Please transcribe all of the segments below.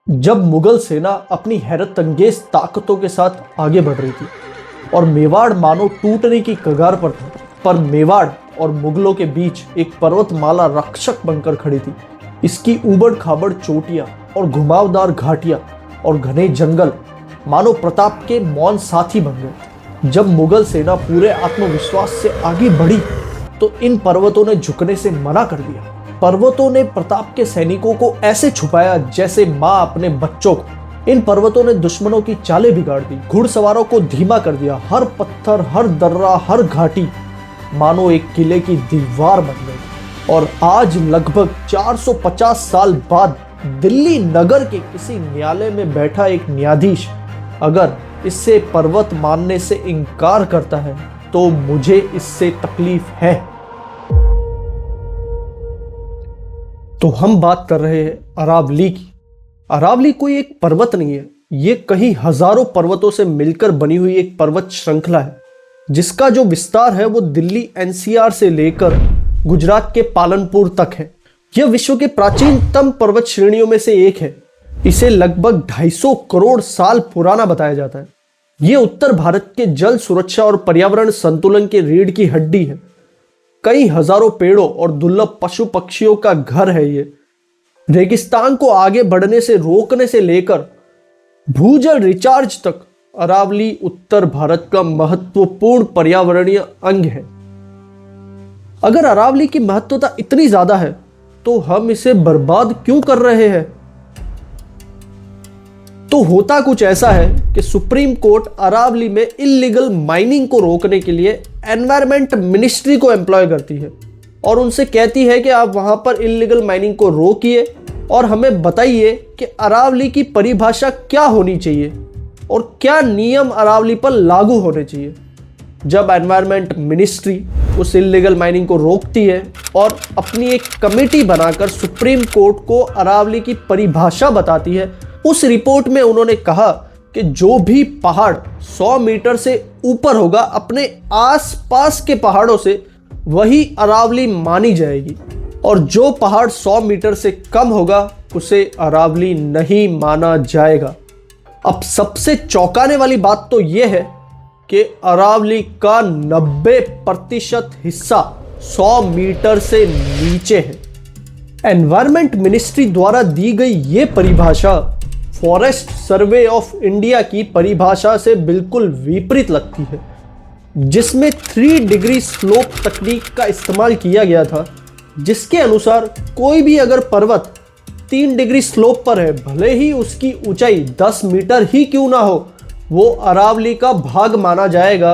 जब मुगल सेना अपनी हैरतअंगेज ताकतों के साथ आगे बढ़ रही थी और मेवाड़ मानो टूटने की कगार पर था, पर मेवाड़ और मुगलों के बीच एक पर्वतमाला रक्षक बनकर खड़ी थी। इसकी ऊबड़ खाबड़ चोटियां और घुमावदार घाटियां और घने जंगल मानो प्रताप के मौन साथी बन गए। जब मुगल सेना पूरे आत्मविश्वास से आगे बढ़ी तो इन पर्वतों ने झुकने से मना कर दिया। पर्वतों ने प्रताप के सैनिकों को ऐसे छुपाया जैसे माँ अपने बच्चों को। इन पर्वतों ने दुश्मनों की चालें बिगाड़ दी, घुड़सवारों को धीमा कर दिया। हर पत्थर, हर दर्रा, हर घाटी मानो एक किले की दीवार बन गई। और आज लगभग 450 साल बाद दिल्ली नगर के किसी न्यायालय में बैठा एक न्यायाधीश अगर इससे पर्वत मानने से इनकार करता है तो मुझे इससे तकलीफ है। तो हम बात कर रहे हैं अरावली की। अरावली कोई एक पर्वत नहीं है, ये कई हजारों पर्वतों से मिलकर बनी हुई एक पर्वत श्रृंखला है जिसका जो विस्तार है वो दिल्ली एनसीआर से लेकर गुजरात के पालनपुर तक है। यह विश्व के प्राचीनतम पर्वत श्रेणियों में से एक है। इसे लगभग 250 करोड़ साल पुराना बताया जाता है। यह उत्तर भारत के जल सुरक्षा और पर्यावरण संतुलन के रीढ़ की हड्डी है। कई हजारों पेड़ों और दुर्लभ पशु पक्षियों का घर है। ये रेगिस्तान को आगे बढ़ने से रोकने से लेकर भूजल रिचार्ज तक अरावली उत्तर भारत का महत्वपूर्ण पर्यावरणीय अंग है। अगर अरावली की महत्वता इतनी ज्यादा है तो हम इसे बर्बाद क्यों कर रहे हैं? तो होता कुछ ऐसा है कि सुप्रीम कोर्ट अरावली में इल्लीगल माइनिंग को रोकने के लिए एनवायरमेंट मिनिस्ट्री को एम्प्लॉय करती है और उनसे कहती है कि आप वहां पर इल्लीगल माइनिंग को रोकिए और हमें बताइए कि अरावली की परिभाषा क्या होनी चाहिए और क्या नियम अरावली पर लागू होने चाहिए। जब एनवायरमेंट मिनिस्ट्री उस इल्लीगल माइनिंग को रोकती है और अपनी एक कमेटी बनाकर सुप्रीम कोर्ट को अरावली की परिभाषा बताती है, उस रिपोर्ट में उन्होंने कहा कि जो भी पहाड़ 100 मीटर से ऊपर होगा अपने आसपास के पहाड़ों से वही अरावली मानी जाएगी और जो पहाड़ 100 मीटर से कम होगा उसे अरावली नहीं माना जाएगा। अब सबसे चौंकाने वाली बात तो यह है कि अरावली का 90% हिस्सा 100 मीटर से नीचे है। एनवायरमेंट मिनिस्ट्री द्वारा दी गई यह परिभाषा फॉरेस्ट सर्वे ऑफ इंडिया की परिभाषा से बिल्कुल विपरीत लगती है, जिसमें 3 डिग्री स्लोप तकनीक का इस्तेमाल किया गया था, जिसके अनुसार कोई भी अगर पर्वत 3 डिग्री स्लोप पर है, भले ही उसकी ऊंचाई 10 मीटर ही क्यों ना हो, वो अरावली का भाग माना जाएगा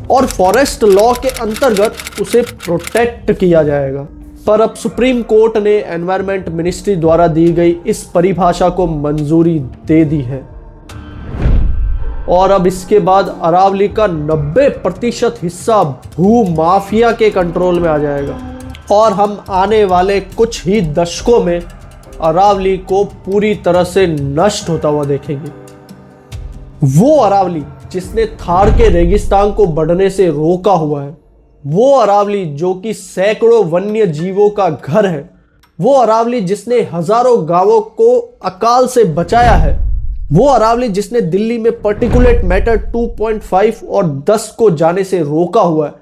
और फॉरेस्ट लॉ के अंतर्गत उसे प्रोटेक्ट किया जाएगा। पर अब सुप्रीम कोर्ट ने एनवायरमेंट मिनिस्ट्री द्वारा दी गई इस परिभाषा को मंजूरी दे दी है और अब इसके बाद अरावली का 90% हिस्सा भू माफिया के कंट्रोल में आ जाएगा और हम आने वाले कुछ ही दशकों में अरावली को पूरी तरह से नष्ट होता हुआ देखेंगे। वो अरावली जिसने थार के रेगिस्तान को बढ़ने से रोका हुआ है, वो अरावली जो कि सैकड़ों वन्य जीवों का घर है, वो अरावली जिसने हजारों गांवों को अकाल से बचाया है, वो अरावली जिसने दिल्ली में पार्टिकुलेट मैटर 2.5 और 10 को जाने से रोका हुआ है।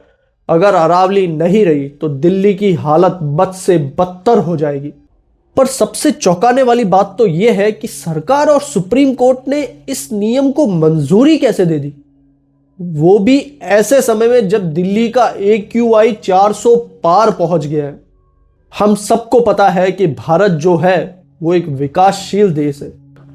अगर अरावली नहीं रही तो दिल्ली की हालत बद से बदतर हो जाएगी। पर सबसे चौंकाने वाली बात तो यह है कि सरकार और सुप्रीम कोर्ट ने इस नियम को मंजूरी कैसे दे दी, वो भी ऐसे समय में जब दिल्ली का AQI 400 पार पहुंच गया है। हम सबको पता है कि भारत जो है वो एक विकासशील देश है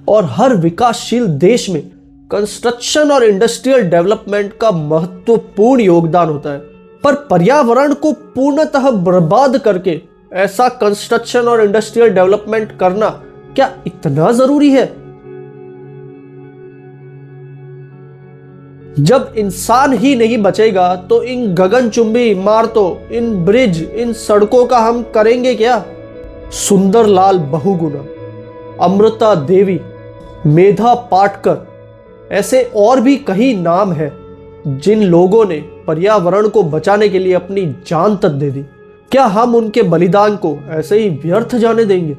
और हर विकासशील देश में कंस्ट्रक्शन और इंडस्ट्रियल डेवलपमेंट का महत्वपूर्ण योगदान होता है। पर पर्यावरण को पूर्णतः बर्बाद करके ऐसा कंस्ट्रक्शन और इंडस्ट्रियल डेवलपमेंट करना क्या इतना जरूरी है? जब इंसान ही नहीं बचेगा तो इन गगनचुंबी इमारतों, इन ब्रिज, इन सड़कों का हम करेंगे क्या? सुंदरलाल बहुगुणा, अमृता देवी, मेधा पाटकर, ऐसे और भी कई नाम हैं जिन लोगों ने पर्यावरण को बचाने के लिए अपनी जान तक दे दी। क्या हम उनके बलिदान को ऐसे ही व्यर्थ जाने देंगे?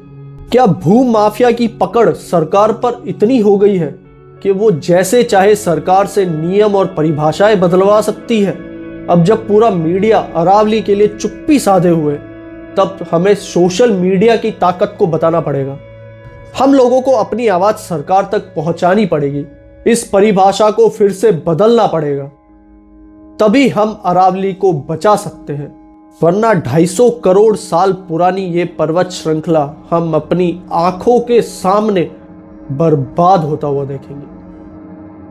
क्या भू माफिया की पकड़ सरकार पर इतनी हो गई है कि वो जैसे चाहे सरकार से नियम और परिभाषाएं बदलवा सकती है? अब जब पूरा मीडिया अरावली के लिए चुप्पी साधे हुए, तब हमें सोशल मीडिया की ताकत को बताना पड़ेगा। हम लोगों को अपनी आवाज सरकार तक पहुंचानी पड़ेगी। इस परिभाषा को फिर से बदलना पड़ेगा, तभी हम अरावली को बचा सकते हैं। वरना 250 करोड़ साल पुरानी ये पर्वत श्रृंखला हम अपनी आंखों के सामने बर्बाद होता हुआ देखेंगे।